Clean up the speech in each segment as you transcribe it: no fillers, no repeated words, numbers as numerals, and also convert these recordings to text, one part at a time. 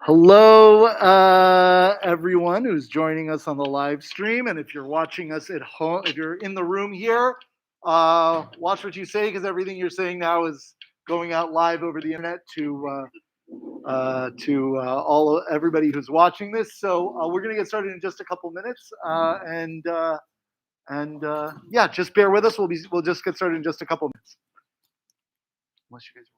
Hello, everyone who's joining us on the live stream. And if you're watching us at home, if you're in the room here, watch what you say because everything you're saying now is going out live over the internet to everybody who's watching this. So we're going to get started in just a couple minutes, yeah, just bear with us. We'll just get started in just a couple minutes. Unless you guys.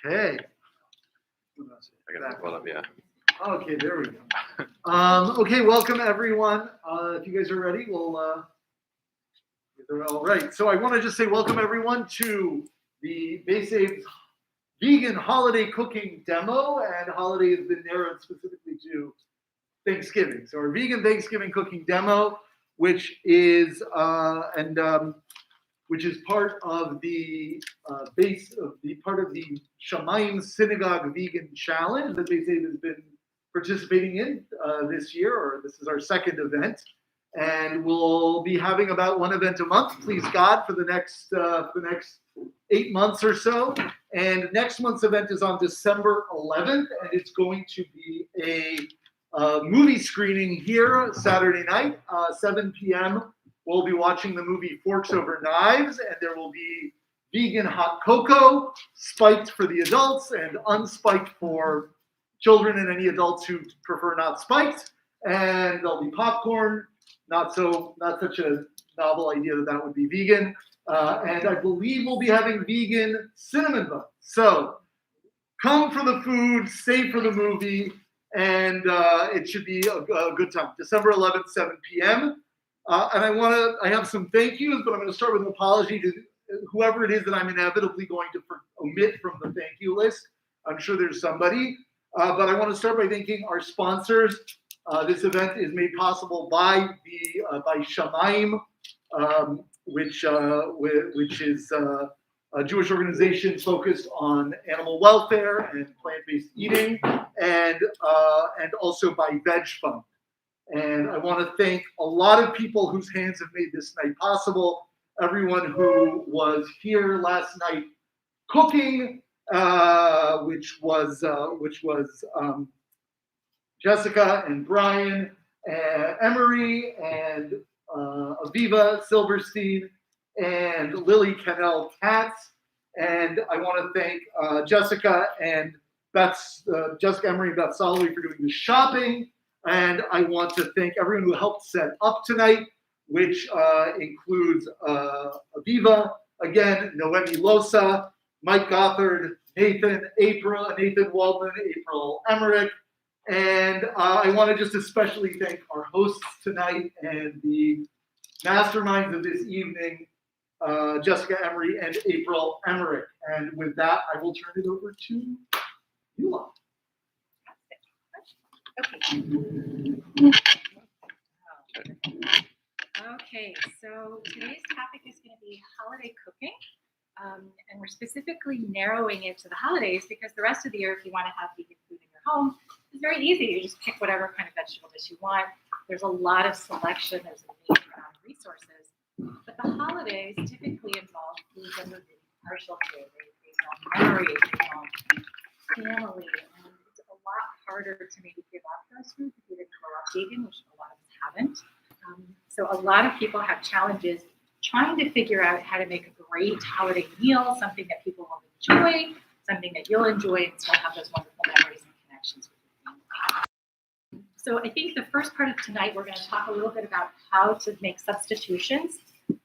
Okay. I got to pull up, yeah. Okay, there we go. Okay, welcome everyone. If you guys are ready, they're all right. So I want to just say welcome everyone to the VegFund vegan holiday cooking demo, and holiday has been narrowed specifically to Thanksgiving. So our vegan Thanksgiving cooking demo, which is part of the part of the Shamayim Synagogue Vegan Challenge that VegFund has been participating in this year, or this is our second event, and we'll be having about one event a month, please God, for the next 8 months or so. And next month's event is on December 11th, and it's going to be a movie screening here Saturday night, 7 p.m. We'll be watching the movie Forks Over Knives, and there will be vegan hot cocoa, spiked for the adults and unspiked for children and any adults who prefer not spiked. And there'll be popcorn, not such a novel idea that would be vegan. And I believe we'll be having vegan cinnamon buns. So come for the food, stay for the movie, and it should be a good time. December 11th, 7 p.m. And I have some thank yous, but I'm going to start with an apology to whoever it is that I'm inevitably going to omit from the thank you list. I'm sure there's somebody, but I want to start by thanking our sponsors. This event is made possible by Shamayim, which is a Jewish organization focused on animal welfare and plant-based eating, and also by VegFund. And I want to thank a lot of people whose hands have made this night possible. Everyone who was here last night cooking, which was Jessica and Brian, and Emery and Aviva Silverstein and Lily Cannell Katz. And I want to thank Jessica Emery and Beth Soloway for doing the shopping. And I want to thank everyone who helped set up tonight, which includes Aviva, again, Noemi Losa, Mike Gothard, Nathan Waldman, April Emmerich. And I want to just especially thank our hosts tonight and the masterminds of this evening, Jessica Emery and April Emmerich. And with that, I will turn it over to you all. Okay, so today's topic is going to be holiday cooking, and we're specifically narrowing it to the holidays because the rest of the year, if you want to have vegan food in your home, it's very easy. You just pick whatever kind of vegetable dish you want. There's a lot of selection. There's a major amount of resources, but the holidays typically involve foods that are really partial to. They involve memory, they involve family, and it's a lot harder to maybe give up those foods if you didn't grow up vegan, which a lot of us haven't. So a lot of people have challenges trying to figure out how to make a great holiday meal, something that people will enjoy, something that you'll enjoy, and still have those wonderful memories and connections with your family. So I think the first part of tonight, we're going to talk a little bit about how to make substitutions.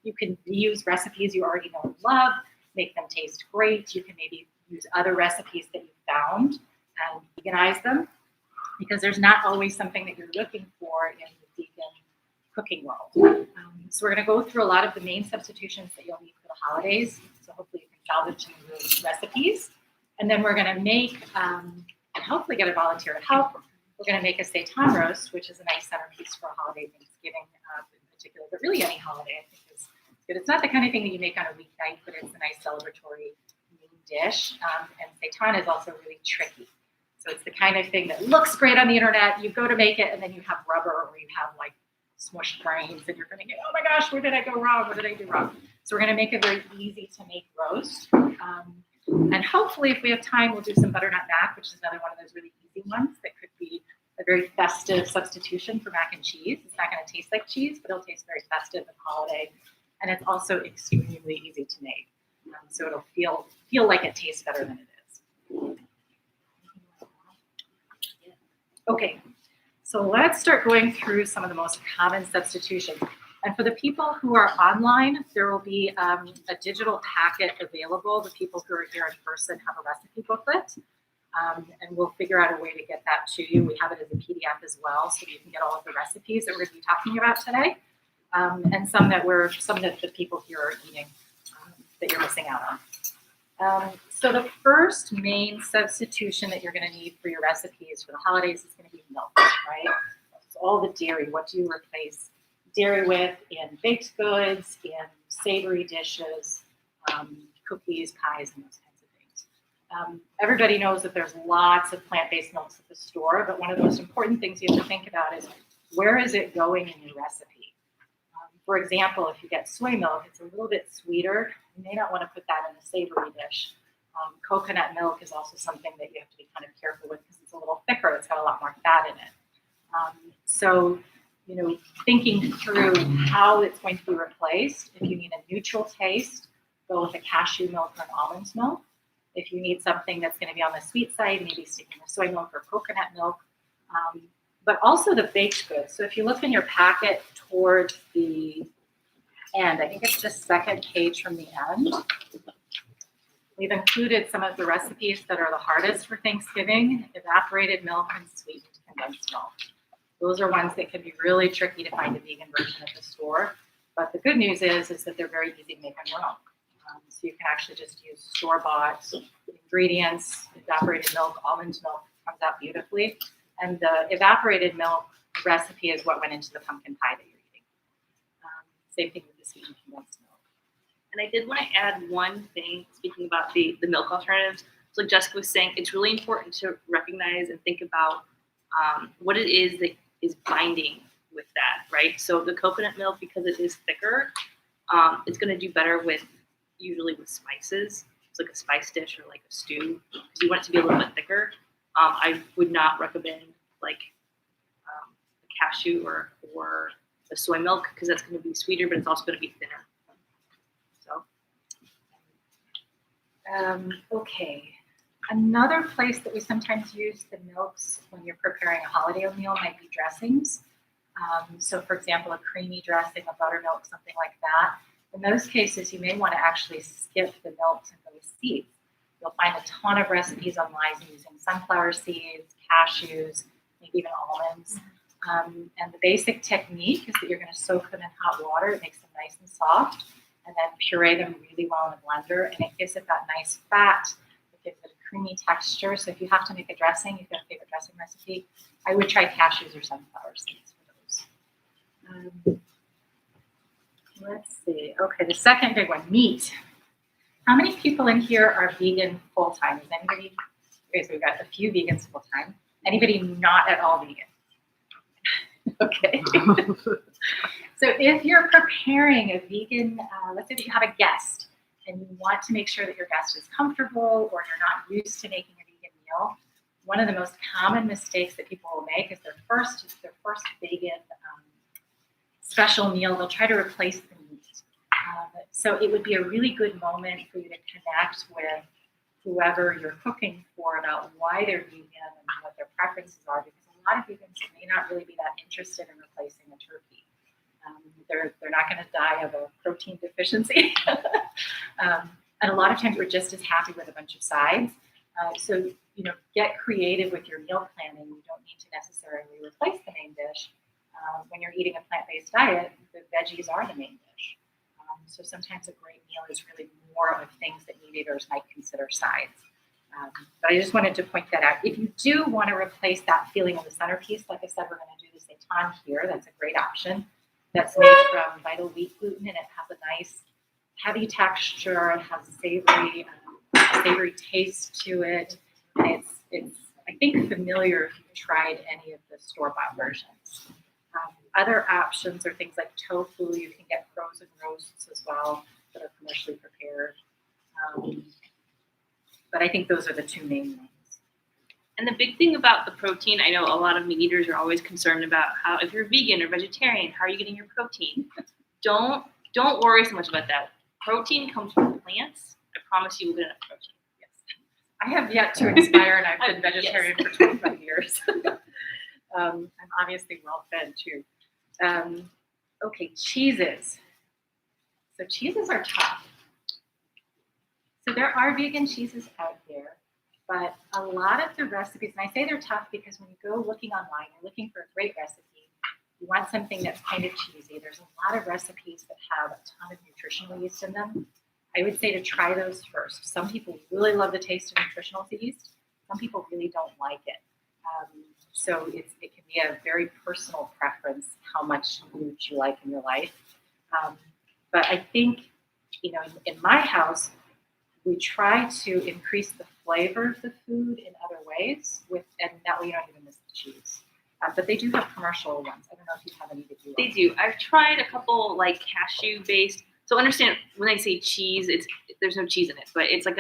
You can reuse recipes you already know and love, make them taste great. You can maybe use other recipes that you found and veganize them, because there's not always something that you're looking for in the vegan cooking world. So we're going to go through a lot of the main substitutions that you'll need for the holidays. So hopefully you can salvage some of those recipes. And then we're going to make, and hopefully get a volunteer to help, we're going to make a seitan roast, which is a nice centerpiece for a holiday, Thanksgiving in particular, but really any holiday I think is good. It's not the kind of thing that you make on a weeknight, but it's a nice celebratory main dish. And seitan is also really tricky. So it's the kind of thing that looks great on the internet. You go to make it, and then you have rubber, or you have like smushed grains, and you're going to get, oh my gosh, where did I go wrong? What did I do wrong? So we're going to make a very easy to make roast. And hopefully, if we have time, we'll do some butternut mac, which is another one of those really easy ones that could be a very festive substitution for mac and cheese. It's not going to taste like cheese, but it'll taste very festive and holiday. And it's also extremely easy to make. So it'll feel like it tastes better than it is. Okay, so let's start going through some of the most common substitutions. And for the people who are online, there will be a digital packet available. The people who are here in person have a recipe booklet, and we'll figure out a way to get that to you. We have it as a PDF as well, so you can get all of the recipes that we're going to be talking about today, and some that the people here are eating that you're missing out on. So the first main substitution that you're going to need for your recipes for the holidays is going to be milk, right? So all the dairy. What do you replace dairy with in baked goods, in savory dishes, cookies, pies, and those kinds of things? Everybody knows that there's lots of plant-based milks at the store, but one of the most important things you have to think about is, where is it going in your recipe? For example, if you get soy milk, it's a little bit sweeter. You may not want to put that in a savory dish. Coconut milk is also something that you have to be kind of careful with, because it's a little thicker. It's got a lot more fat in it. So, thinking through how it's going to be replaced. If you need a neutral taste, go with a cashew milk or an almond milk. If you need something that's going to be on the sweet side, maybe sticking with soy milk or coconut milk. But also the baked goods. So if you look in your packet towards the end, I think it's the second page from the end, we've included some of the recipes that are the hardest for Thanksgiving: evaporated milk and sweetened condensed milk. Those are ones that can be really tricky to find a vegan version at the store. But the good news is that they're very easy to make on your own. So you can actually just use store-bought ingredients. Evaporated milk, almond milk comes out beautifully. And the evaporated milk recipe is what went into the pumpkin pie that you're eating. Same thing with the sweetened condensed milk. And I did want to add one thing, speaking about the milk alternatives. So like Jessica was saying, it's really important to recognize and think about what it is that is binding with that, right? So the coconut milk, because it is thicker, it's going to do better usually with spices. It's like a spice dish or like a stew, because you want it to be a little bit thicker. I would not recommend like the cashew or the soy milk, because that's going to be sweeter, but it's also going to be thinner. So, okay. Another place that we sometimes use the milks when you're preparing a holiday meal might be dressings. So for example, a creamy dressing, a buttermilk, something like that. In those cases, you may want to actually skip the milks and those seeds. You'll find a ton of recipes online using sunflower seeds, cashews, maybe even almonds. And the basic technique is that you're going to soak them in hot water. It makes them nice and soft. And then puree them really well in a blender. And it gives it that nice fat. It gives it a creamy texture. So if you have to make a dressing, if you have a favorite dressing recipe, I would try cashews or sunflower seeds for those. Let's see. Okay, the second big one, meat. How many people in here are vegan full-time? Is anybody? Okay, so we've got a few vegans full-time. Anybody not at all vegan? Okay. So if you're preparing a vegan, let's say that you have a guest and you want to make sure that your guest is comfortable, or you're not used to making a vegan meal, one of the most common mistakes that people will make is their first vegan special meal, they'll try to replace the meat. So it would be a really good moment for you to connect with whoever you're cooking for about why they're vegan and what their preferences are, because a lot of vegans may not really be that interested in replacing a turkey. They're not going to die of a protein deficiency. And a lot of times we're just as happy with a bunch of sides. So, get creative with your meal planning. You don't need to necessarily replace the main dish. When you're eating a plant-based diet, the veggies are the main dish. So sometimes a great meal is really more of things that meat eaters might consider sides. But I just wanted to point that out. If you do want to replace that feeling of the centerpiece, like I said, we're going to do the seitan here. That's a great option. That's made from vital wheat gluten, and it has a nice heavy texture. It has a savory taste to it. And it's I think familiar if you've tried any of the store-bought versions. Other options are things like tofu. You can get frozen roasts as well that are commercially prepared. But I think those are the two main ones. And the big thing about the protein, I know a lot of meat eaters are always concerned about how, if you're vegan or vegetarian, how are you getting your protein? Don't worry so much about that. Protein comes from plants. I promise you will get enough protein. Yes. I have yet to expire, and I've been vegetarian for 25 years. I'm obviously well fed too. Okay, cheeses. So cheeses are tough. So there are vegan cheeses out there, but a lot of the recipes, and I say they're tough because when you go looking online, you're looking for a great recipe, you want something that's kind of cheesy. There's a lot of recipes that have a ton of nutritional yeast in them. I would say to try those first. Some people really love the taste of nutritional yeast. Some people really don't like it. So it can be a very personal preference how much food you like in your life. But I think, in my house, we try to increase the flavor of the food in other ways, and that way you don't even miss the cheese. But they do have commercial ones. I don't know if you have any that you like. They do. I've tried a couple like cashew-based. So understand when I say cheese, there's no cheese in it, but it's like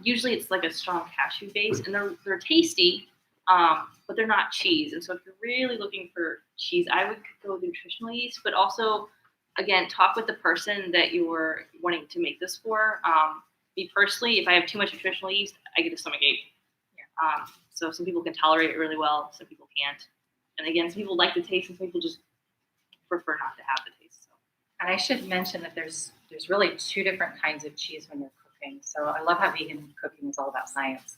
usually it's like a strong cashew base, and they're tasty, but they're not cheese. And so if you're really looking for cheese, I would go with nutritional yeast, but also, again, talk with the person that you're wanting to make this for. Me personally, if I have too much nutritional yeast, I get a stomachache. Yeah. So some people can tolerate it really well, some people can't. And again, some people like the taste, and some people just prefer not to have the taste. So. And I should mention that there's really two different kinds of cheese when you're cooking. So I love how vegan cooking is all about science.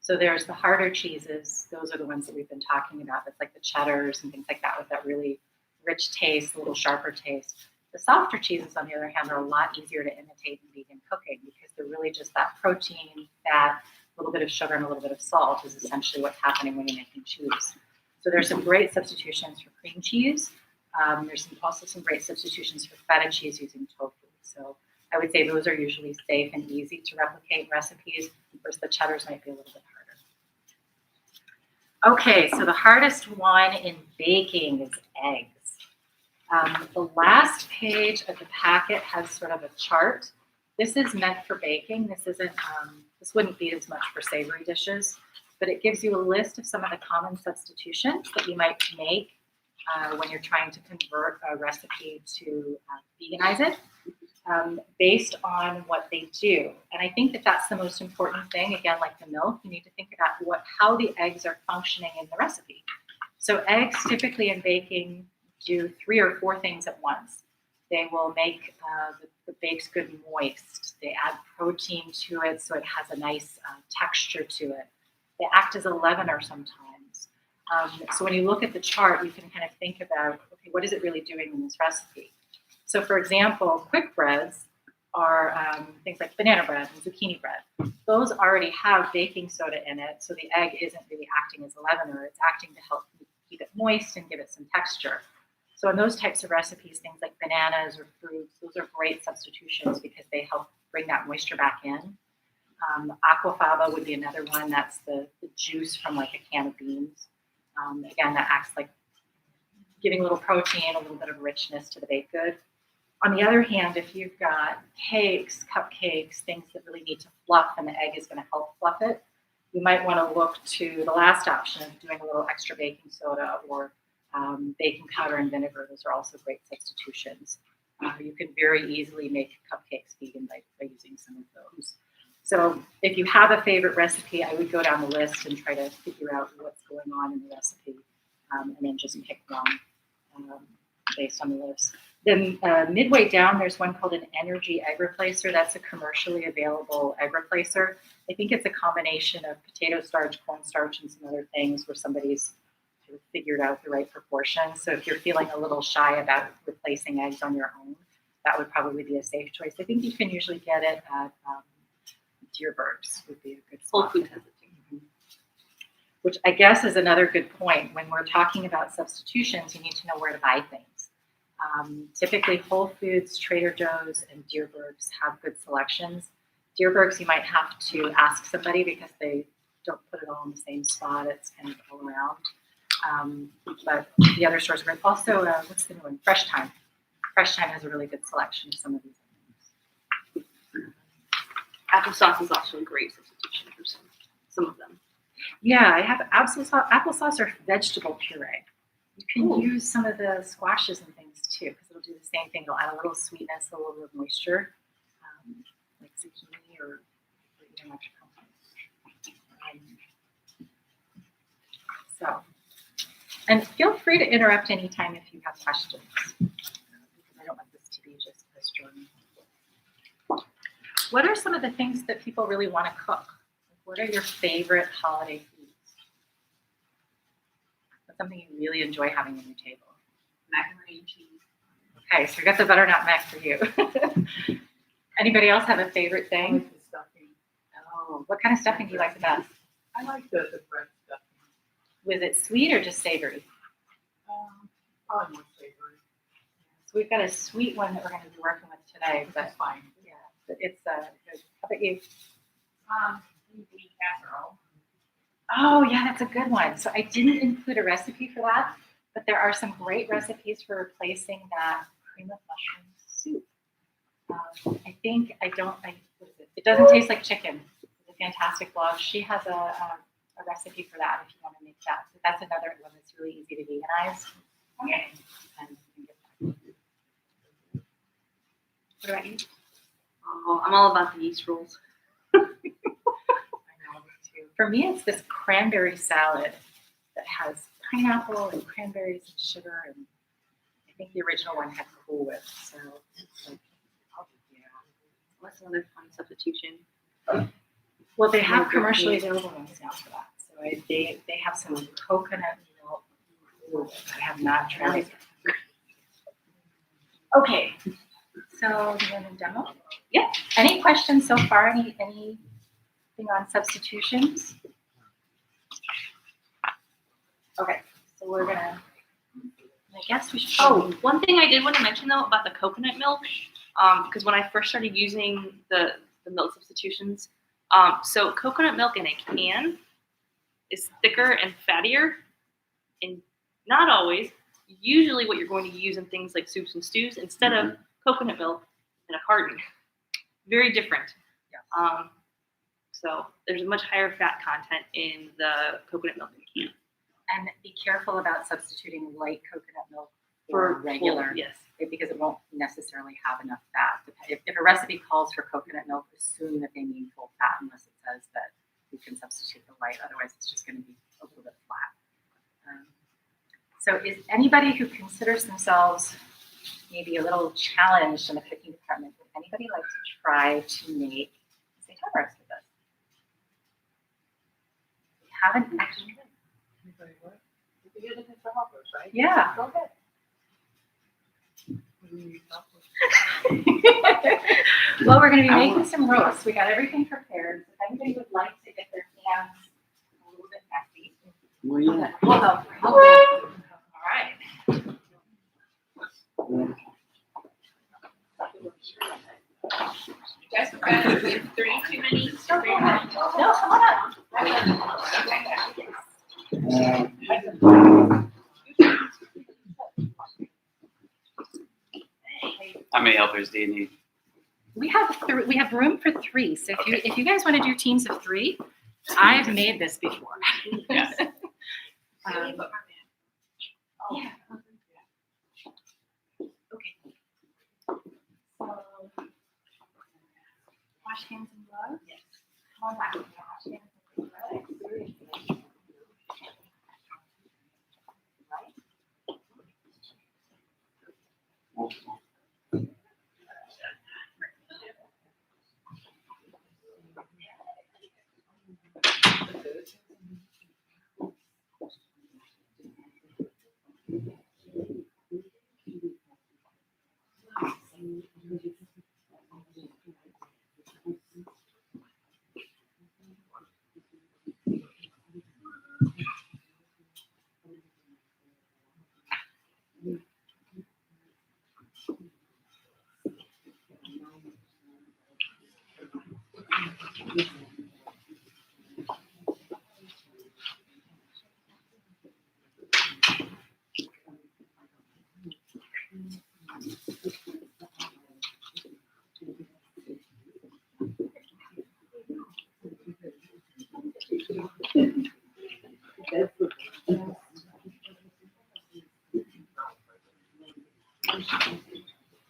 So there's the harder cheeses. Those are the ones that we've been talking about. That's like the cheddars and things like that with that really rich taste, a little sharper taste. The softer cheeses, on the other hand, are a lot easier to imitate in vegan cooking because they're really just that protein, fat, a little bit of sugar, and a little bit of salt is essentially what's happening when you're making cheese. So there's some great substitutions for cream cheese. There's also some great substitutions for feta cheese using tofu. So I would say those are usually safe and easy to replicate recipes. Of course, the cheddars might be a little bit harder. Okay, so the hardest one in baking is eggs. The last page of the packet has sort of a chart. This is meant for baking. This wouldn't be as much for savory dishes, but it gives you a list of some of the common substitutions that you might make when you're trying to convert a recipe to veganize it, based on what they do. And I think that that's the most important thing. Again, like the milk, you need to think about how the eggs are functioning in the recipe. So eggs typically in baking do 3 or 4 things at once. They will make the baked good moist. They add protein to it so it has a nice texture to it. They act as a leavener sometimes. So when you look at the chart, you can kind of think about, okay, what is it really doing in this recipe? So for example, quick breads are things like banana bread and zucchini bread. Those already have baking soda in it, so the egg isn't really acting as a leavener. It's acting to help keep it moist and give it some texture. So in those types of recipes, things like bananas or fruits, those are great substitutions because they help bring that moisture back in. Aquafaba would be another one. That's the juice from like a can of beans. Again, that acts like giving a little protein, a little bit of richness to the baked good. On the other hand, if you've got cakes, cupcakes, things that really need to fluff and the egg is going to help fluff it, you might want to look to the last option of doing a little extra baking soda or baking powder and vinegar. Those are also great substitutions. You can very easily make cupcakes vegan by using some of those. So if you have a favorite recipe, I would go down the list and try to figure out what's going on in the recipe, and then just pick one based on the list. Then midway down, there's one called an energy egg replacer. That's a commercially available egg replacer. I think it's a combination of potato starch, cornstarch, and some other things where somebody's sort of figured out the right proportion. So if you're feeling a little shy about replacing eggs on your own, that would probably be a safe choice. I think you can usually get it at Deerberg's would be a good spot. Whole Foods has it too. Which I guess is another good point. When we're talking about substitutions, you need to know where to buy things. Typically, Whole Foods, Trader Joe's, and Deerberg's have good selections. Deerberg's, you might have to ask somebody because they don't put it all in the same spot. It's kind of all around. But the other stores are great. Also, what's the new one? Fresh Time. Fresh Time has a really good selection of some of these things. Applesauce is also a great substitution for some of them. Yeah, I have applesauce or vegetable puree. You can use some of the squashes and things too, because it'll do the same thing. It'll add a little sweetness, a little bit of moisture, like zucchini or even extra So, and feel free to interrupt anytime if you have questions, because I don't want this to be just a journey. What are some of the things that people really want to cook? What are your favorite holiday foods? What's something you really enjoy having on your table? Macaroni and cheese. Okay, so we got the butternut mac for you. Anybody else have a favorite I thing? like the stuffing. Oh, what kind of stuffing do you like the best? I like the bread stuffing. Was it sweet or just savory? Probably more savory. So we've got a sweet one that we're going to be working with today, but That's fine. yeah, but it's good. How about you? Beef casserole. Oh yeah, that's a good one. So I didn't include a recipe for that, but there are some great recipes for replacing that cream of mushroom soup. What is it? It doesn't taste like chicken. It's a fantastic blog. She has a recipe for that if you want to make that. So that's another one that's really easy to veganize. Okay. And you can get that. What about you? Oh, I'm all about the yeast rolls. I know, me too. For me, it's this cranberry salad that has pineapple and cranberries and sugar, and I think the original one had Cool Whip. So, yeah. What's another fun substitution? Well, they have commercially available ones now for that. So they have some coconut milk. Ooh, I have not tried it. Okay. So do you want to demo? Yeah. Any questions so far? Anything on substitutions? Okay. So we're gonna. I guess we should. Oh, one thing I did want to mention though about the coconut milk, because when I first started using the milk substitutions, so coconut milk in a can is thicker and fattier, and not always. Usually, what you're going to use in things like soups and stews instead of coconut milk in a carton. Very different. Yeah. So there's a much higher fat content in the coconut milk in a can. And be careful about substituting light coconut milk for regular. Full, yes. Because it won't necessarily have enough fat. If a recipe calls for coconut milk, assume that they mean full fat unless it says that you can substitute the light. Otherwise, it's just going to be a little bit flat. So is anybody who considers themselves maybe a little challenged in the cooking department, would anybody like to try to make seitan rice with us? We haven't actually. Anybody what? You can get it in some of those, right? Yeah. Go ahead. What do you need help with? Well, we're going to be making some roasts. We got everything prepared. If anybody would like to get their hands a little bit messy. Well, yeah. We'll help. All right. Guys, we have 3 too many. No, come on up. How many helpers do you need? We have room for 3. So if you guys want to do teams of 3, I've made this before. Yeah. Yeah. Okay. So, wash hands and gloves. Yes. One back.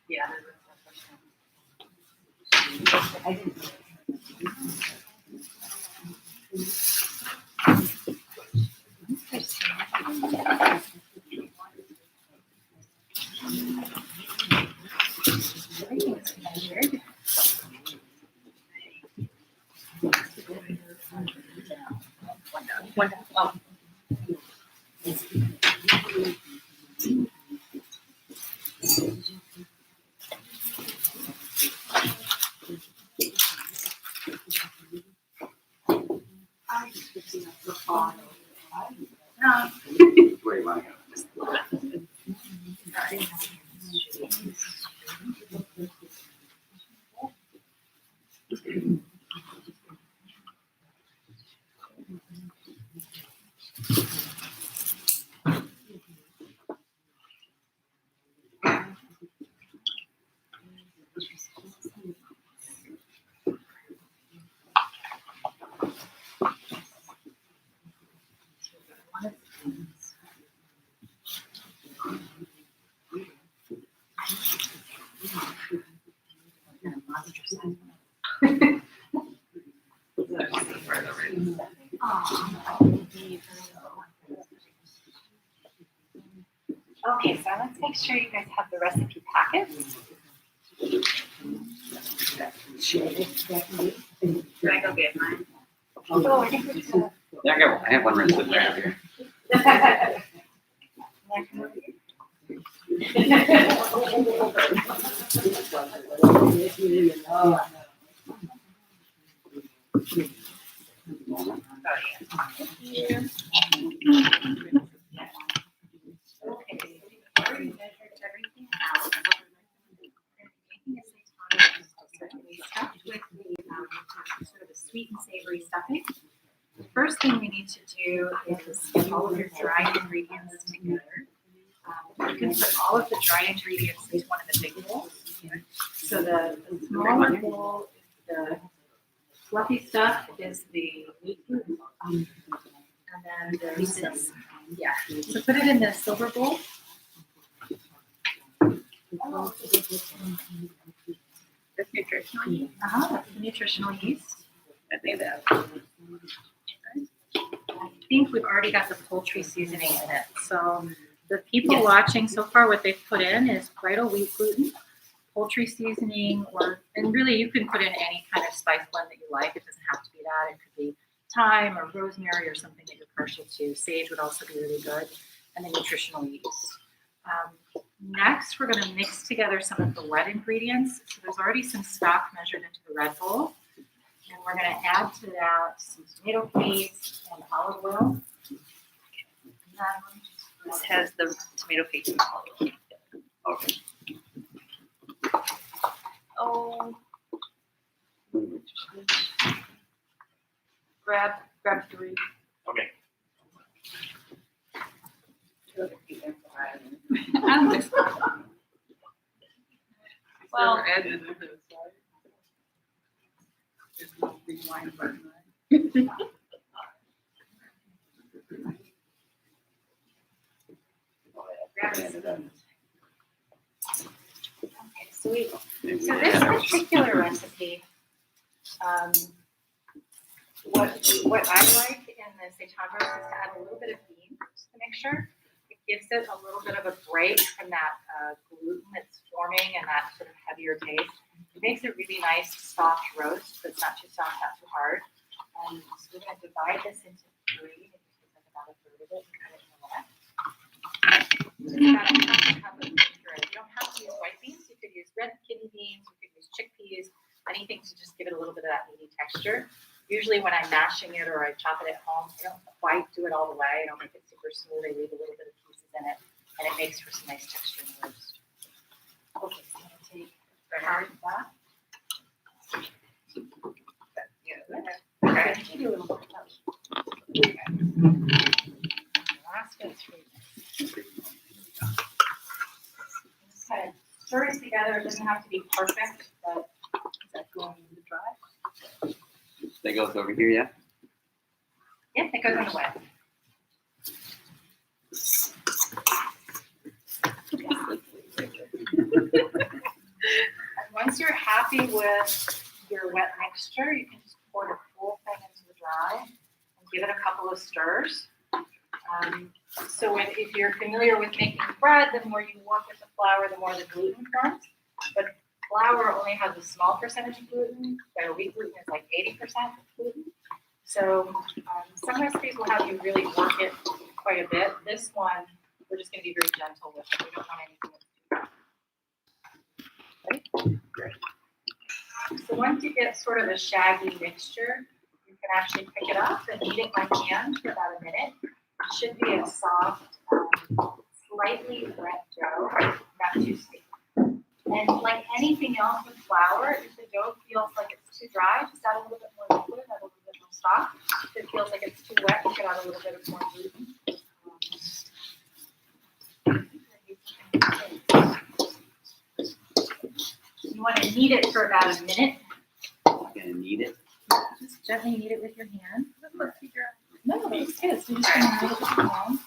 Yeah. Everything's measured. One. Oh. Where you want to go? Okay, so let's make sure you guys have the recipe packets. Can I go get mine? Oh, I think we're just gonna. Yeah, I have one right sitting right over here. Okay, so we've already measured everything out. We're making a satanic. We stuffed with the sort of the sweet and savory stuffing. The first thing we need to do is get all of your dry ingredients together. You can put all of the dry ingredients into one of the big bowls. So the smaller bowl, the fluffy stuff is the meat gluten. And then there's this, yeah. So put it in the silver bowl. That's nutritional yeast. That's the nutritional yeast. I think that. I think we've already got the poultry seasoning in it. So the people watching so far, what they've put in is bridal wheat gluten, poultry seasoning, and really you can put in any kind of spice blend that you like. It doesn't have to be that. It could be thyme or rosemary or something that you're partial to. Sage would also be really good. And then nutritional yeast. Next, we're going to mix together some of the wet ingredients. So there's already some stock measured into the red bowl. And we're going to add to that some tomato paste and olive oil. This has the tomato paste and olive oil. Okay. Oh. Grab 3. Okay. Well, Okay, so this particular recipe, what I like in the seitan roast is to add a little bit of beans to the mixture. It gives it a little bit of a break from that gluten that's forming and that sort of heavier taste. It makes a really nice soft roast, but it's not too soft, not too hard. And so we're going to divide this into three. Like about a third of it and cut it in the left. So it's about a half a cup of vinegar. You don't have to use white beans. You could use red kidney beans. You could use chickpeas. Anything to just give it a little bit of that meaty texture. Usually when I'm mashing it or I chop it at home, I don't quite do it all the way. I don't make it super smooth. I leave a little bit of pieces in it, and it makes for some nice texture in the roast. Okay, so I'm going to take part of that. Okay. Do a little more touch. Okay. Last bit through. Just kind of stir it together. It doesn't have to be perfect, but is that going in the dry? That goes over here, yeah? Yep, it goes in the wet. And once you're happy with your wet mixture, you can just pour the full thing into the dry and give it a couple of stirs. So if you're familiar with making bread, the more you work with the flour, the more the gluten forms. But flour only has a small percentage of gluten, so wheat gluten is like 80% gluten. So some recipes will have you really work it quite a bit. This one, we're just going to be very gentle with it. We don't want anything that's too hard. Ready? So once you get sort of a shaggy mixture, you can actually pick it up and knead it by hand for about a minute. It should be a soft, slightly wet dough, not too sticky. And like anything else with flour, if the dough feels like it's too dry, just add a little bit more liquid, add a little bit more stock. If it feels like it's too wet, you can add a little bit of more gluten. You want to knead it for about a minute. I'm gonna knead it. Just gently knead it with your hand. No, it's good. So just going to knead it with your hand.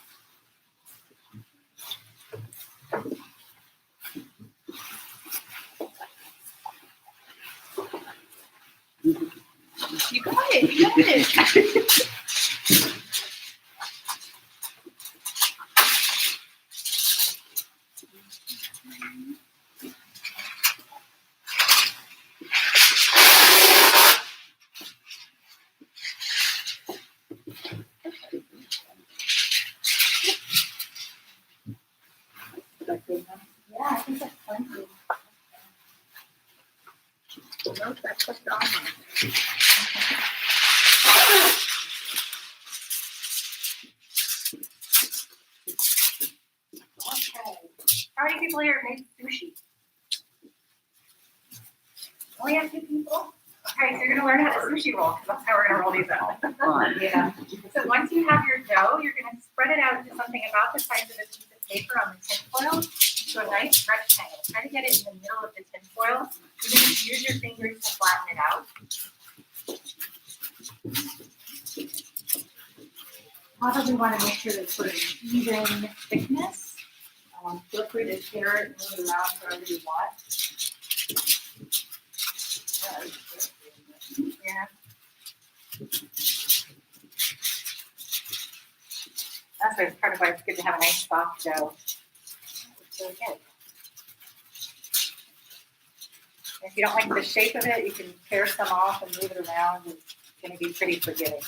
You got it. You got it. Yeah, I think that's plenty. Note that put down. Okay. How many people here make sushi? Only have 2 people? Okay, so you're going to learn how to sushi roll, because that's how we're going to roll these out. Fun. Yeah. So once you have your dough, you're going to spread it out to something about the size of a piece of paper on the tin foil to a nice rectangle. Try to get it in the middle of the tin foil. You're going to use your fingers to flatten it out. Probably want to make sure there's sort of even thickness. Feel free to share it and move it around wherever you want. Yeah. That's part of why it's good to have a nice soft dough. It's really good. If you don't like the shape of it, you can tear some off and move it around. It's going to be pretty forgiving.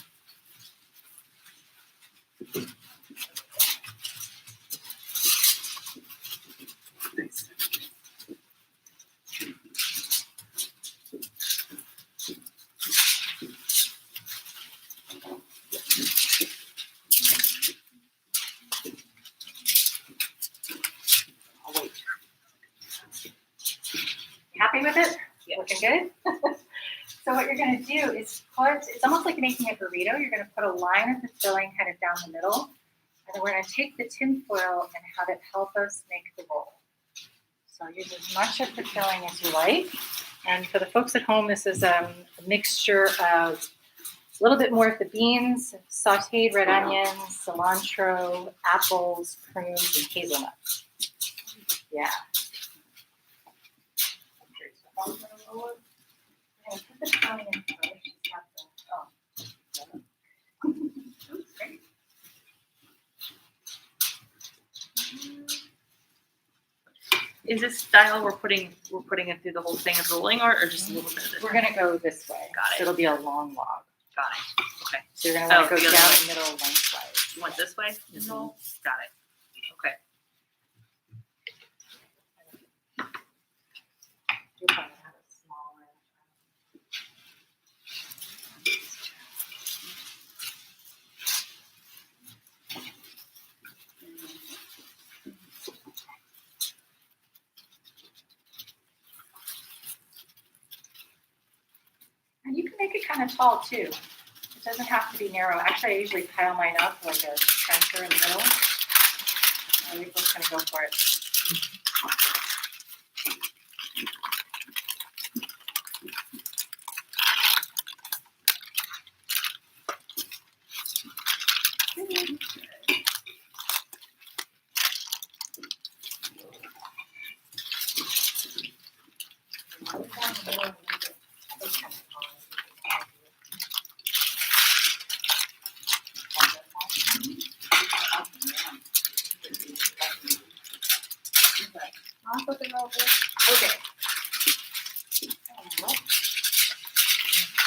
Nice. I'll wait. You happy with it? Yeah. Looking good? So what you're going to do is it's almost like making a burrito. You're going to put a line of the filling kind of down the middle. And then we're going to take the tin foil and have it help us make the roll. So use as much of the filling as you like. And for the folks at home, this is a mixture of a little bit more of the beans, sauteed red onions, cilantro, apples, prunes, and hazelnuts. Yeah. I'm going to put the filling in first. is this style we're putting it through the whole thing as rolling or just a little bit of this? We're gonna go this way. Got it. So it'll be a long log. Got it. Okay. So you're gonna want to Oh, go the other down way. the middle lengthwise. You want this way and roll? Got it. Okay. You'll probably have it smaller. And you can make it kind of tall too. It doesn't have to be narrow. Actually, I usually pile mine up like a trencher in the middle. We're just gonna go for it. Okay.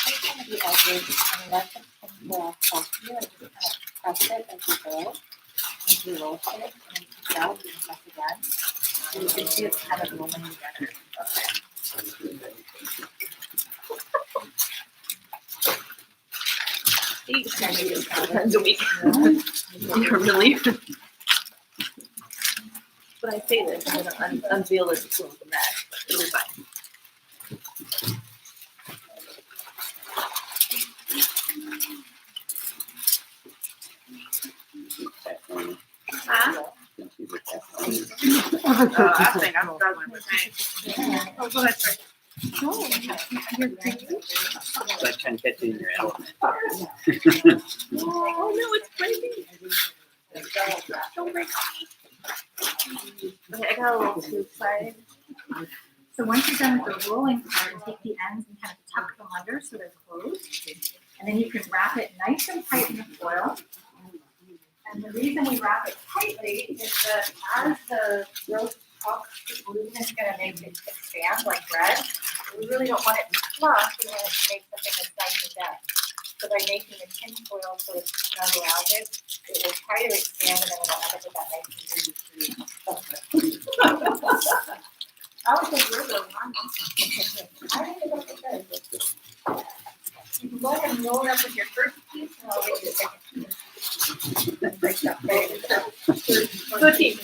Take some of the edges and let them come off here and just kind of press it as you go. And you roll it and then push out and press again. So you can see it's kind of rolling together. Depends a week. You're really. When I say this, I'm gonna unveil this to the max, but it'll be fine. Huh? I think I'm struggling with that. Oh, go ahead, sorry. It's like trying to catch you in your element. Oh, no, it's crazy. Don't break me. Okay, I got a little too excited. So once you're done with the rolling part, take the ends and kind of tuck them under so they're closed. And then you can wrap it nice and tight in the foil. And the reason we wrap it tightly is that as the roast cooks, the gluten is going to make it expand like bread. We really don't want it to fluff. We want it to make something that's nice and dense. So by making the tin foil so it's snug around it, it will try to expand and then it'll end up with that nice and really sweet stuff. I would think you're really honest. I think it's okay. You can go ahead and roll it up with your first piece and I'll get you the second piece. Good team.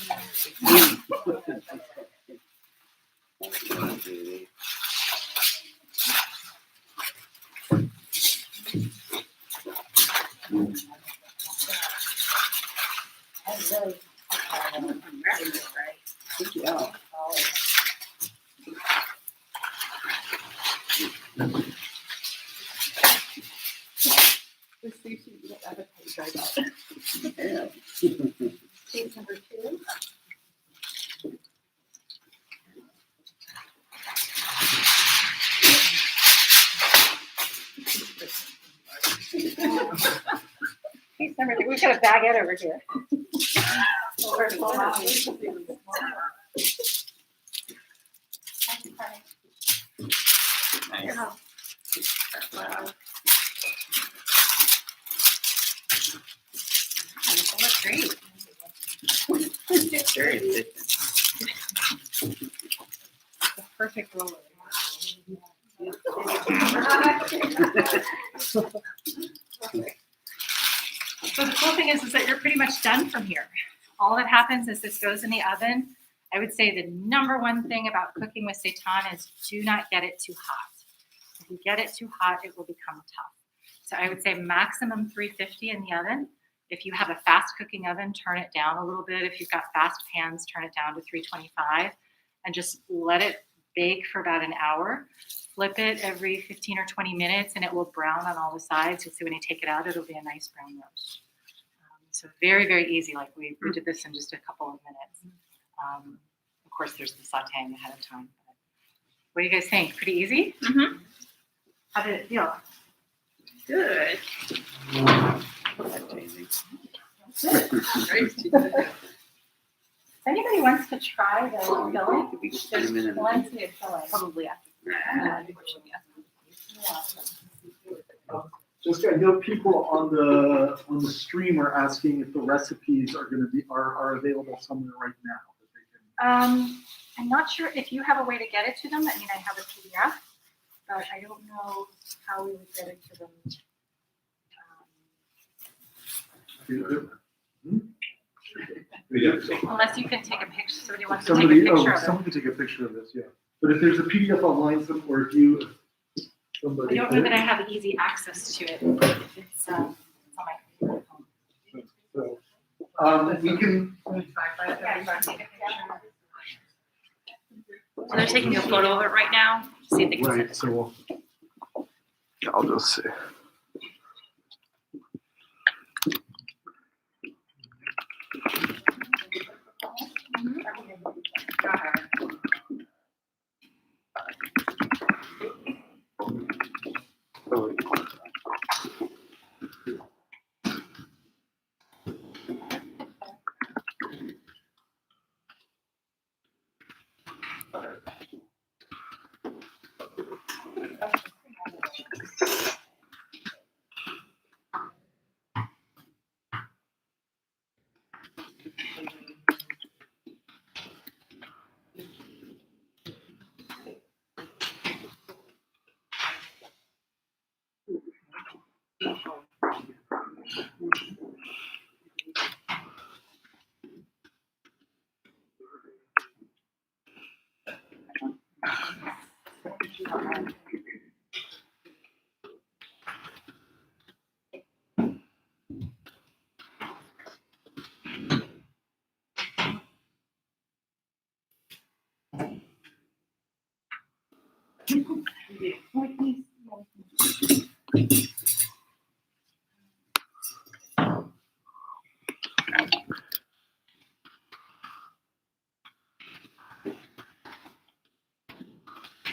The sushi, you don't have a dried out. Piece number 2. Piece number 3. We've got a baguette over here. Nice. It looks great. It's very efficient. The perfect roller. So the cool thing is that you're pretty much done from here. All that happens is this goes in the oven. I would say the number one thing about cooking with seitan is do not get it too hot. If you get it too hot, it will become tough. So I would say maximum 350 in the oven. If you have a fast cooking oven, turn it down a little bit. If you've got fast pans, turn it down to 325 and just let it bake for about an hour. Flip it every 15 or 20 minutes and it will brown on all the sides. You'll see when you take it out, it'll be a nice brown roast. So very, very easy. Like we did this in just a couple of minutes. Of course, there's the sauteing ahead of time. But what do you guys think? Pretty easy? Mm-hmm. How did it feel? Good. That's amazing. So anybody wants to try the filling, Did we just put them in there's and- plenty of filling. Probably after. Just, I know people on the stream are asking if the recipes are gonna be, are available somewhere right now. That they can. I'm not sure if you have a way to get it to them. I mean, I have a PDF, but I don't know how we would get it to them. Unless you can take a picture, somebody wants to take a Somebody, picture of it. someone could take a picture of this, yeah. But if there's a PDF online, or if you, I somebody. don't know that I have easy access to it. It's on my computer. So, we can, So they're taking a photo of it right now to see if they can send right, it. so I'll just say.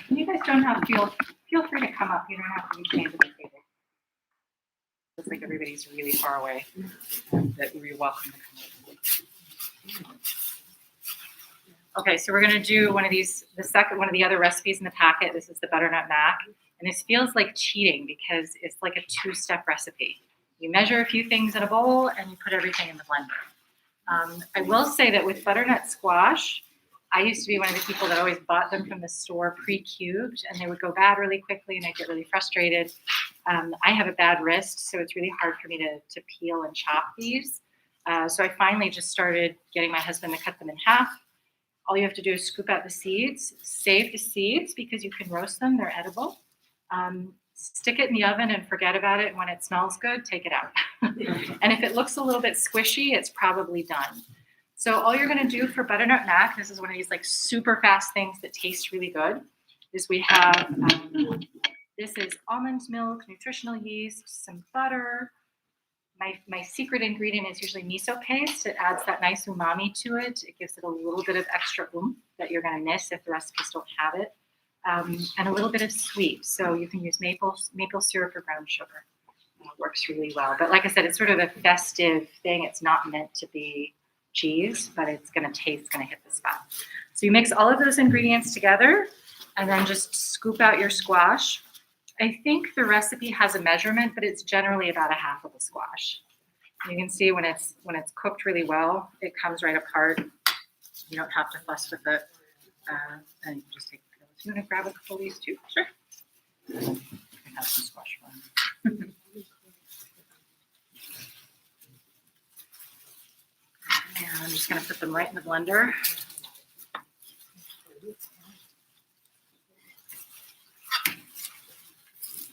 And you guys don't have, feel free to come up. You don't have to be chained to the table. Looks like everybody's really far away. That you're welcome to come up. Okay, so we're gonna do one of these, the second one of the other recipes in the packet. This is the butternut mac. And this feels like cheating because it's like a two-step recipe. You measure a few things in a bowl and you put everything in the blender. I will say that with butternut squash, I used to be one of the people that always bought them from the store pre-cubed, and they would go bad really quickly, and I'd get really frustrated. I have a bad wrist, so it's really hard for me to peel and chop these. So I finally just started getting my husband to cut them in half. All you have to do is scoop out the seeds, save the seeds because you can roast them, they're edible. Stick it in the oven and forget about it. When it smells good, take it out. And if it looks a little bit squishy, it's probably done. So all you're gonna do for butternut mac, this is one of these like super fast things that taste really good, is we have, this is almond milk, nutritional yeast, some butter. My secret ingredient is usually miso paste. It adds that nice umami to it. It gives it a little bit of extra oomph that you're gonna miss if the recipes don't have it. And a little bit of sweet. So you can use maple syrup or brown sugar. It works really well. But like I said, it's sort of a festive thing. It's not meant to be cheese, but it's gonna hit the spot. So you mix all of those ingredients together and then just scoop out your squash. I think the recipe has a measurement, but it's generally about a half of a squash. You can see when it's cooked really well, it comes right apart. You don't have to fuss with it. And you can just take you want to grab a couple of these too? Sure. I have some squash ones. And I'm just going to put them right in the blender.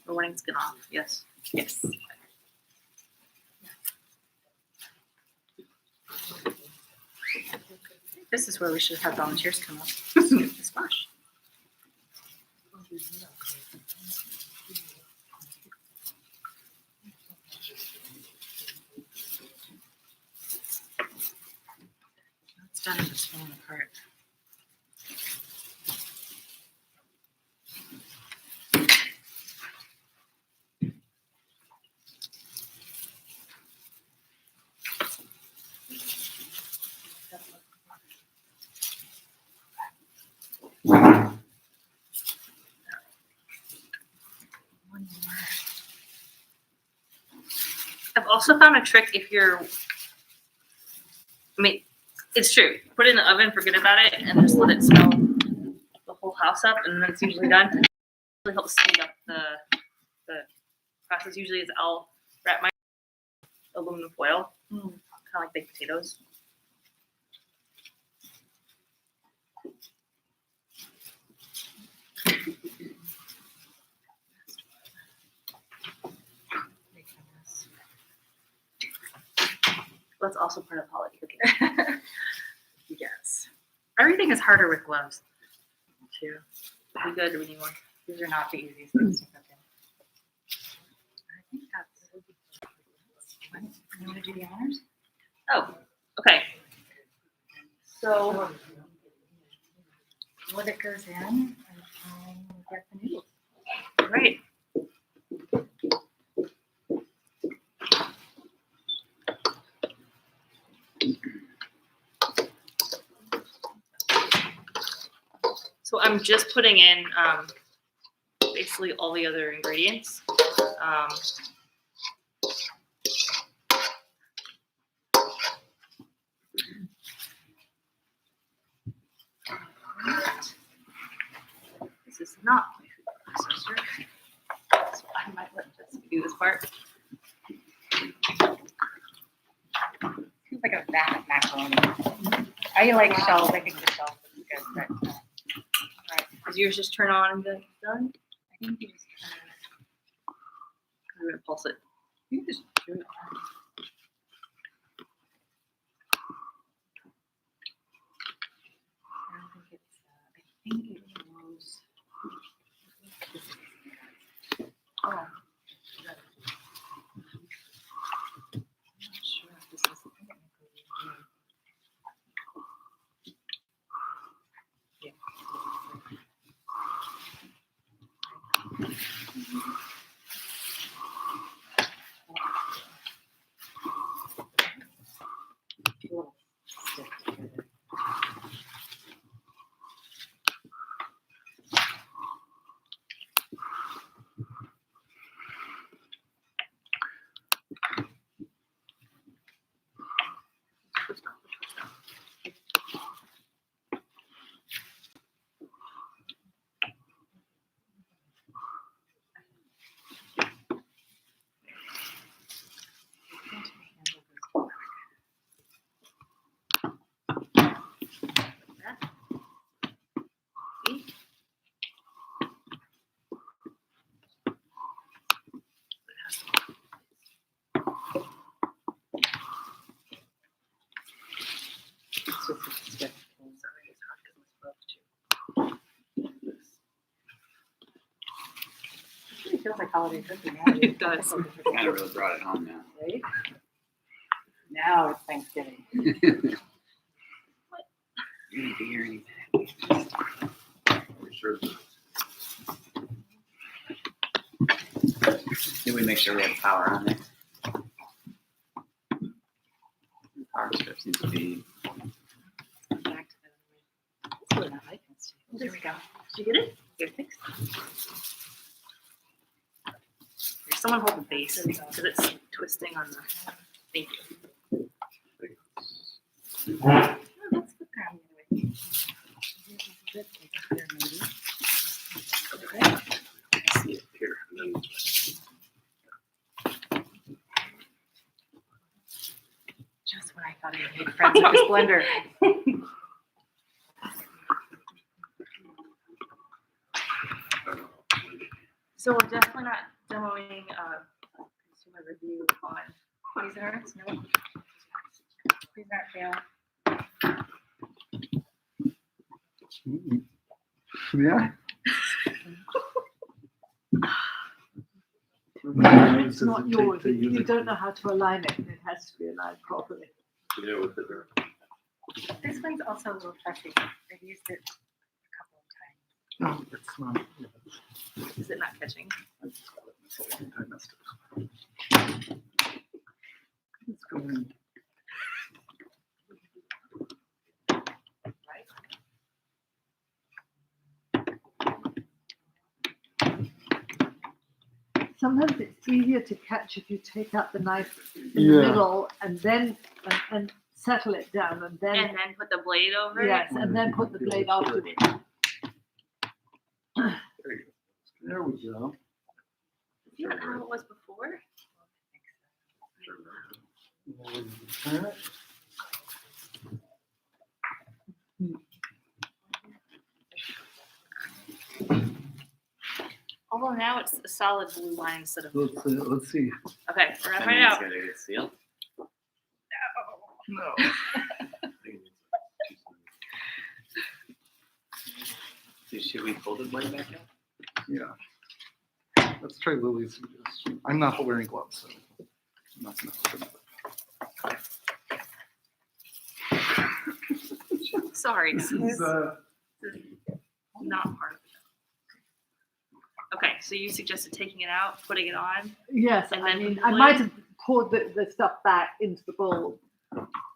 The warning skin off. Yes. Yes. This is where we should have volunteers come up. The squash. It's done. It's falling apart. also found a trick if you're, it's true. Put it in the oven, forget about it, and just let it smell the whole house up, and then it's usually done. It really helps speed up the process. Usually is I'll wrap my aluminum foil, kind of like baked potatoes. That's also part of holiday cooking. Yes. Everything is harder with gloves. Too. Are we good? Or we need more? These are not the easiest things to cook in. I think that's. You want to do the honors? Oh, okay. So What it goes in, and get the noodles. great. So I'm just putting in basically all the other ingredients. This is not my food processor, so I might let Jessica do this part. Feels like a vat of macaroni. I like shells. I think the shells is good, but Alright, does yours just turn on and then done? I think you just We're gonna pulse it. you just do it. I don't think it's. I think it was. Oh. I'm not sure if this is. I think it might be new. Yeah. Little stick together. It's just a stick. It feels like holiday cooking now. It does. Kind of really brought it home now. Right? Now it's Thanksgiving. You need to hear anything. We're sure. Did we make sure we had power on there? The power strip seems to be. Back to the. That's what I like this. There we go. Did you get it? Good, thanks. There's someone hold the base because it's twisting on the. Thank you. Oh, let's put that the other way. See it here. And then Just when I thought I made friends with this blender. So we're definitely not demoing consumer review on Cuisinarts, no. Cuisinart fail. Yeah. It's not yours. You don't know how to align it. It has to be aligned properly. yeah, with the This one's also a little fussy. I've used it a couple of times. No, it's not. is it not catching? I messed it up. Let's go in. Sometimes it's easier to catch if you take out the knife in the Yeah. middle and then and settle it down and then And then put the blade over yes, it. and then put the blade after it. There we go. Is that how it was before? Turn it. Although now it's a solid blue line instead of. Let's see. Okay, we're gonna I find mean, it's out. gonna get sealed. No. So should we pull the blade back out? Yeah. Let's try Lily's suggestion. I'm not wearing gloves, so I'm not gonna open it. Sorry, This guys. is, Not part of it. Okay, so you suggested taking it out, putting it on. Yes, And I then mean put the I blade? might have poured the stuff back into the bowl,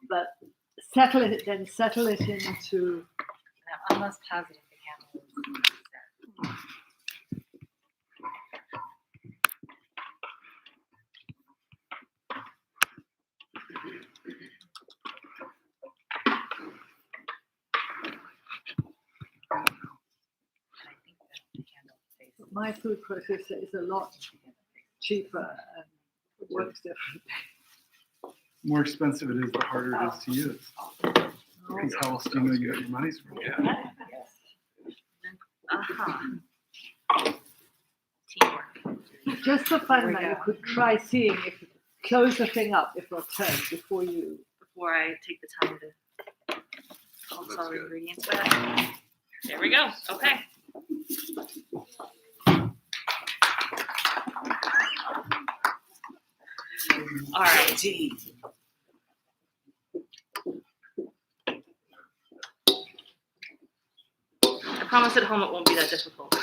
but settle it into I'm almost positive the handle is my food processor is a lot cheaper and it works differently. more expensive it is, the harder it is to use. Because how else do you know you got your money's worth? Yeah. Teamwork. Just for fun, There we now, you go. could try seeing if you close the thing up if it'll turn before you. Before I take the time to Looks toss all the good. ingredients back. There we go. Okay. All right. I promise at home it won't be that difficult.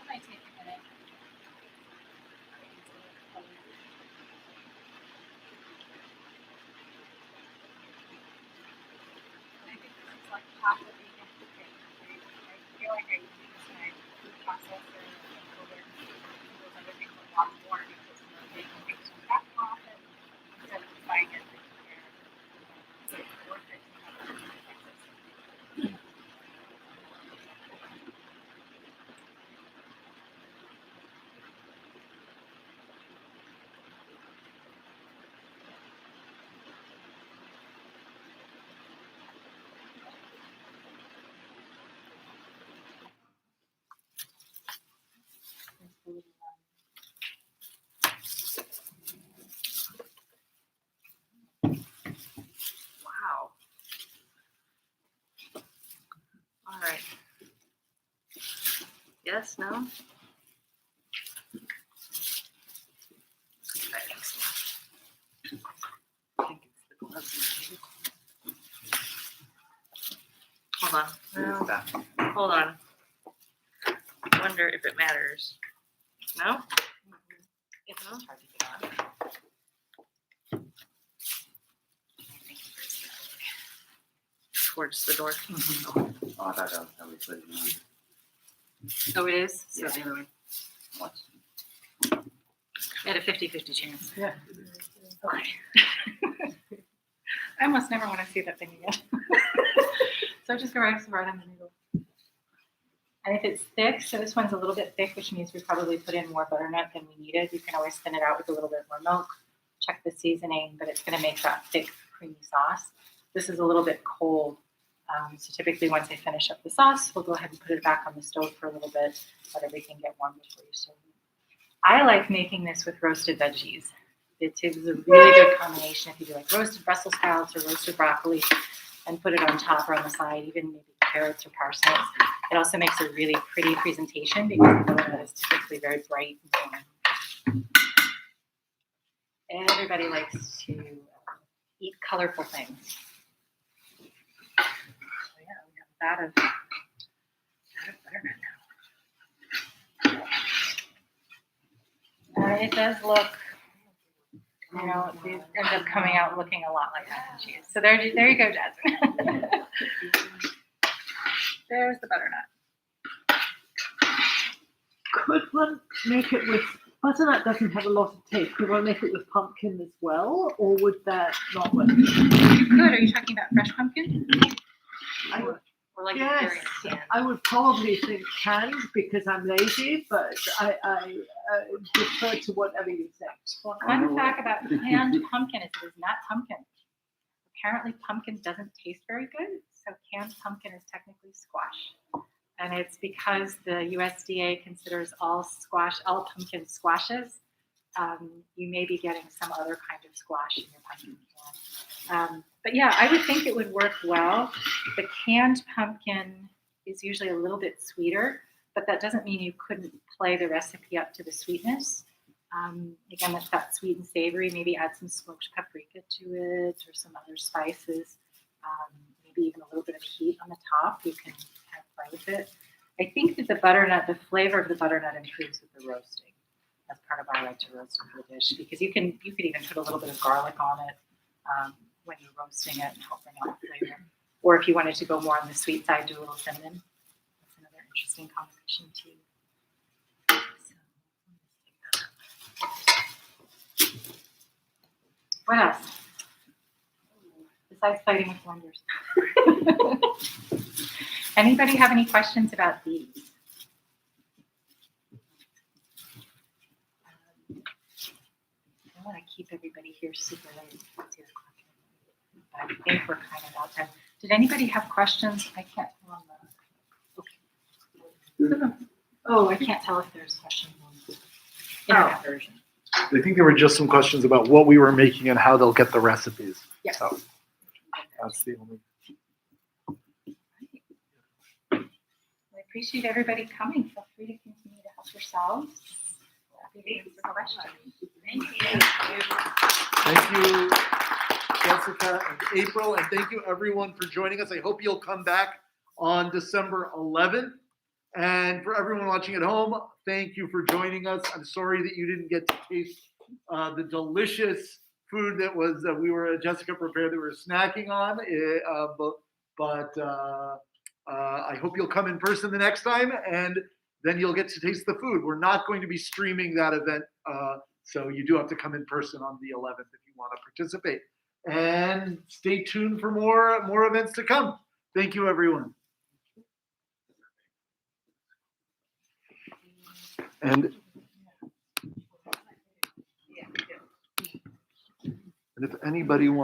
might take a minute. I think this is like half of vegan cooking. I feel like I use my food processor and cooler and those other things a lot more because making things from that often instead of just buying it from here. So it's worth it to have a food processor. Wow. All right. Yes, no? I think so. Hold on. No. Stop. Hold on. I wonder if it matters. No? It's not hard to get on. Towards the door. Oh, I thought that was how we put it on. Oh, it is? So Yeah. the other way. What? I had a 50-50 chance. Yeah. Okay. I almost never want to see that thing again. So just go right in the middle. And if it's thick, so this one's a little bit thick, which means we probably put in more butternut than we needed. You can always thin it out with a little bit more milk. Check the seasoning, but it's going to make that thick, creamy sauce. This is a little bit cold. So typically once I finish up the sauce, we'll go ahead and put it back on the stove for a little bit, let everything get warm before you serve it. I like making this with roasted veggies. It is a really good combination if you do like roasted Brussels sprouts or roasted broccoli and put it on top or on the side, even maybe carrots or parsnips. It also makes a really pretty presentation because the butternut is typically very bright and warm. Everybody likes to eat colorful things. So yeah, we have that of butternut now. It does look, it ends up coming out looking a lot like mac and cheese. So there you go, Jasmine. There's the butternut. Could one make it with butternut? Doesn't have a lot of taste. Could one make it with pumpkin as well, or would that not work? You could. Are you talking about fresh pumpkin? I would, Or like yes, very canned. I would probably think canned because I'm lazy, but I defer to whatever you think. Well, fun fact about canned pumpkin is it is not pumpkin. Apparently, pumpkin doesn't taste very good, so canned pumpkin is technically squash. And it's because the USDA considers all pumpkin squashes. You may be getting some other kind of squash in your pumpkin can. But yeah, I would think it would work well. The canned pumpkin is usually a little bit sweeter, but that doesn't mean you couldn't play the recipe up to the sweetness. Again, it's that sweet and savory. Maybe add some smoked paprika to it or some other spices. Maybe even a little bit of heat on the top. You can kind of play with it. I think that the flavor of the butternut improves with the roasting. That's part of our right to roast into the dish because you could even put a little bit of garlic on it when you're roasting it and help bring out the flavor. Or if you wanted to go more on the sweet side, do a little cinnamon. That's another interesting combination too. What else? Besides fighting with wonders. Anybody have any questions about these? I don't want to keep everybody here super late. It's 2 o'clock. But I think we're kind of out time. Did anybody have questions? I can't tell on the. Okay. Oh, I can't tell if there's questions on the internet version. I think there were just some questions about what we were making and how they'll get the recipes. Yes. So that's the only. I appreciate everybody coming. Feel free to continue to help yourselves. Happy to answer questions. Thank you. Thank you, Jessica and April, and thank you everyone for joining us. I hope you'll come back on December 11th. And for everyone watching at home, thank you for joining us. I'm sorry that you didn't get to taste the delicious food that Jessica prepared that we were snacking on. But I hope you'll come in person the next time, and then you'll get to taste the food. We're not going to be streaming that event, so you do have to come in person on the 11th if you want to participate. And stay tuned for more events to come. Thank you, everyone. And if anybody wants